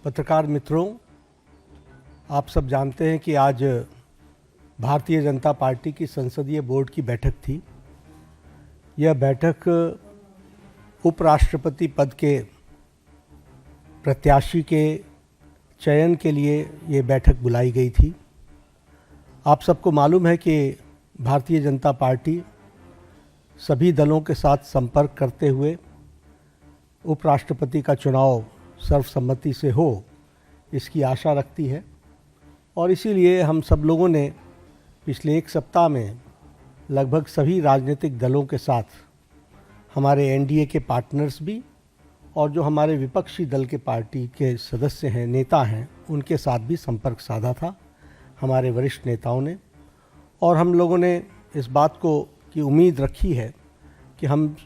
पत्रकार मित्रों, आप सब जानते हैं कि आज भारतीय जनता पार्टी की संसदीय बोर्ड की बैठक थी। यह बैठक उपराष्ट्रपति पद के प्रत्याशी के चयन के लिए ये बैठक बुलाई गई थी। आप सबको मालूम है कि भारतीय जनता पार्टी सभी दलों के साथ संपर्क करते हुए उपराष्ट्रपति का चुनाव सर्वसम्मति से हो, इसकी आशा रखती है। और इसीलिए हम सब लोगों ने पिछले एक सप्ताह में लगभग सभी राजनीतिक दलों के साथ, हमारे एनडीए के पार्टनर्स भी और जो हमारे विपक्षी दल के पार्टी के सदस्य हैं, नेता हैं, उनके साथ भी संपर्क साधा था हमारे वरिष्ठ नेताओं ने। और हम लोगों ने इस बात को की उम्मीद रखी है कि हम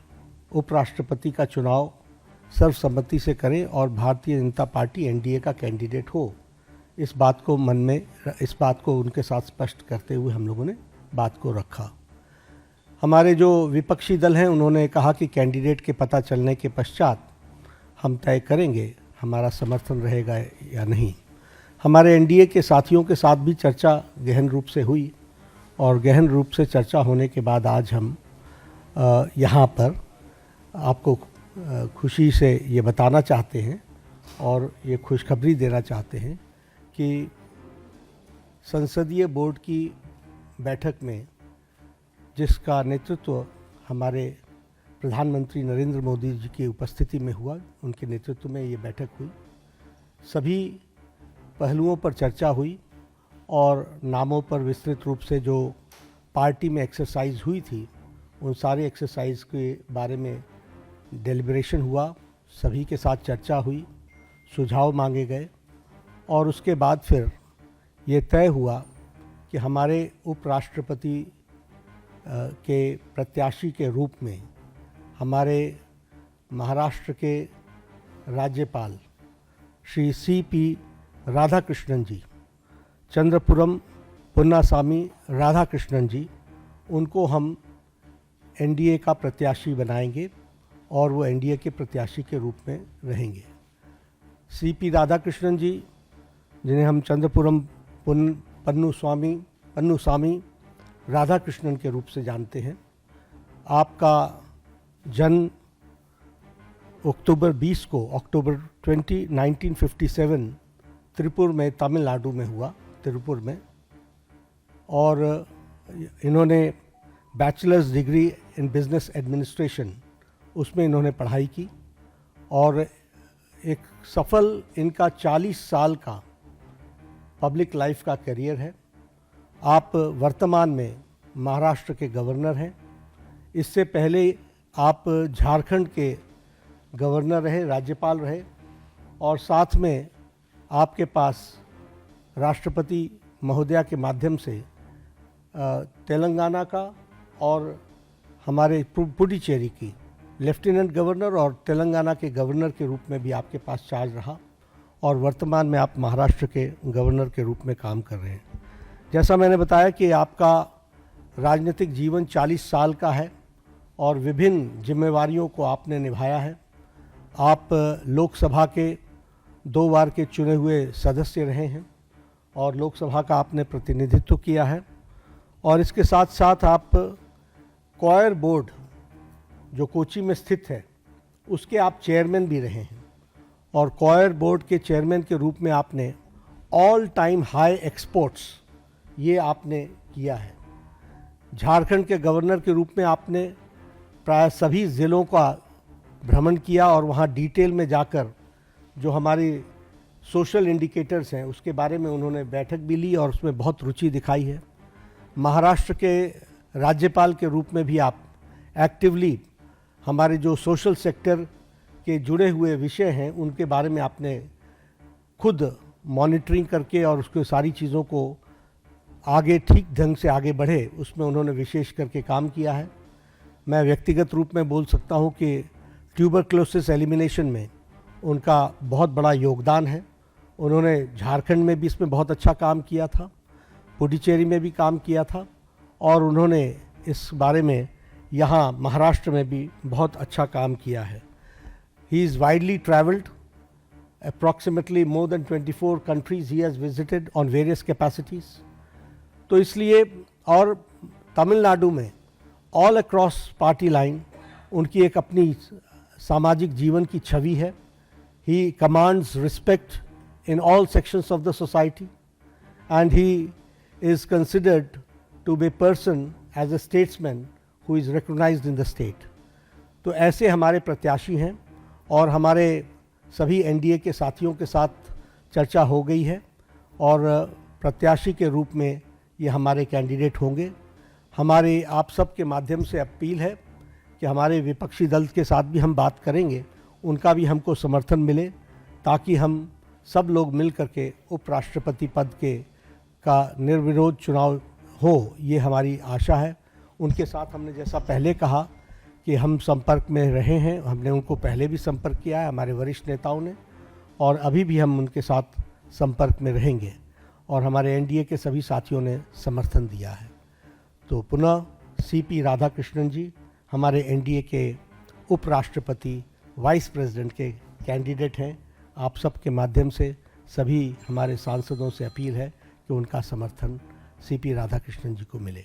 उपराष्ट्रपति का चुनाव सर्वसम्मति से करें और भारतीय जनता पार्टी एनडीए का कैंडिडेट हो। इस बात को उनके साथ स्पष्ट करते हुए हम लोगों ने बात को रखा। हमारे जो विपक्षी दल हैं, उन्होंने कहा कि कैंडिडेट के पता चलने के पश्चात हम तय करेंगे हमारा समर्थन रहेगा या नहीं। हमारे एनडीए के साथियों के साथ भी चर्चा गहन रूप से हुई और गहन रूप से चर्चा होने के बाद आज हम यहाँ पर आपको खुशी से ये बताना चाहते हैं और ये खुशखबरी देना चाहते हैं कि संसदीय बोर्ड की बैठक में जिसका नेतृत्व हमारे प्रधानमंत्री नरेंद्र मोदी जी की उपस्थिति में हुआ, उनके नेतृत्व में ये बैठक हुई। सभी पहलुओं पर चर्चा हुई और नामों पर विस्तृत रूप से जो पार्टी में एक्सरसाइज हुई थी, उन सारे एक्सरसाइज के बारे में डेलिब्रेशन हुआ, सभी के साथ चर्चा हुई, सुझाव मांगे गए और उसके बाद फिर ये तय हुआ कि हमारे उपराष्ट्रपति के प्रत्याशी के रूप में हमारे महाराष्ट्र के राज्यपाल श्री सीपी राधाकृष्णन जी, चंद्रपुरम पुन्नासामी राधाकृष्णन जी, उनको हम एनडीए का प्रत्याशी बनाएंगे और वो एनडीए के प्रत्याशी के रूप में रहेंगे। सीपी राधाकृष्णन जी, जिन्हें हम चंद्रपुरम पन्नुसामी राधाकृष्णन के रूप से जानते हैं, आपका जन्म अक्टूबर 20 1957 त्रिपुर में, तमिलनाडु में हुआ, त्रिपुर में। और इन्होंने bachelors degree in business administration, उसमें इन्होंने पढ़ाई की और एक सफल इनका 40 साल का पब्लिक लाइफ का करियर है। आप वर्तमान में महाराष्ट्र के गवर्नर हैं। इससे पहले आप झारखंड के गवर्नर रहे, राज्यपाल रहे और साथ में आपके पास राष्ट्रपति महोदया के माध्यम से तेलंगाना का और हमारे पुडुचेरी की लेफ्टिनेंट गवर्नर और तेलंगाना के गवर्नर के रूप में भी आपके पास चार्ज रहा और वर्तमान में आप महाराष्ट्र के गवर्नर के रूप में काम कर रहे हैं। जैसा मैंने बताया कि आपका राजनीतिक जीवन 40 साल का है और विभिन्न जिम्मेवारियों को आपने निभाया है। आप लोकसभा के 2 बार के चुने हुए सदस्य रहे हैं और लोकसभा का आपने प्रतिनिधित्व किया है और इसके साथ साथ आप कॉयर बोर्ड जो कोची में स्थित है, उसके आप चेयरमैन भी रहे हैं और कॉयर बोर्ड के चेयरमैन के रूप में आपने ऑल टाइम हाई एक्सपोर्ट्स ये आपने किया है। झारखंड के गवर्नर के रूप में आपने प्राय सभी ज़िलों का भ्रमण किया और वहाँ डिटेल में जाकर जो हमारी सोशल इंडिकेटर्स हैं उसके बारे में उन्होंने बैठक भी ली और उसमें बहुत रुचि दिखाई है। महाराष्ट्र के राज्यपाल के रूप में भी आप एक्टिवली हमारे जो सोशल सेक्टर के जुड़े हुए विषय हैं उनके बारे में आपने खुद मॉनिटरिंग करके और उसके सारी चीज़ों को आगे ठीक ढंग से आगे बढ़े, उसमें उन्होंने विशेष करके काम किया है। मैं व्यक्तिगत रूप में बोल सकता हूं कि ट्यूबरक्लोसिस एलिमिनेशन में उनका बहुत बड़ा योगदान है। उन्होंने झारखंड में भी इसमें बहुत अच्छा काम किया था, पुडुचेरी में भी काम किया था और उन्होंने इस बारे में यहाँ महाराष्ट्र में भी बहुत अच्छा काम किया है। He is widely travelled approximately more than 24 countries he has visited on various capacities. तो इसलिए और तमिलनाडु में ऑल अक्रॉस पार्टी लाइन उनकी एक अपनी सामाजिक जीवन की छवि है. He commands respect in all sections of the society and he is considered to be a person as a statesman who is recognized in the state. तो ऐसे हमारे प्रत्याशी हैं और हमारे सभी एनडीए के साथियों के साथ चर्चा हो गई है और प्रत्याशी के रूप में ये हमारे कैंडिडेट होंगे. हमारे आप सब के माध्यम से अपील है कि हमारे विपक्षी दल के साथ भी हम बात करेंगे, उनका भी हमको समर्थन मिले ताकि हम सब लोग मिल करके उपराष्ट्रपति पद के का निर्विरोध चुनाव हो, ये हमारी आशा है. उनके साथ हमने जैसा पहले कहा कि हम संपर्क में रहे हैं, हमने उनको पहले भी संपर्क किया है हमारे वरिष्ठ नेताओं ने, और अभी भी हम उनके साथ संपर्क में रहेंगे और हमारे एनडीए के सभी साथियों ने समर्थन दिया है. तो पुनः सीपी राधाकृष्णन जी हमारे एनडीए के उपराष्ट्रपति वाइस प्रेसिडेंट के कैंडिडेट हैं. आप सब के माध्यम से सभी हमारे सांसदों से अपील है कि उनका समर्थन सीपी राधाकृष्णन जी को मिले.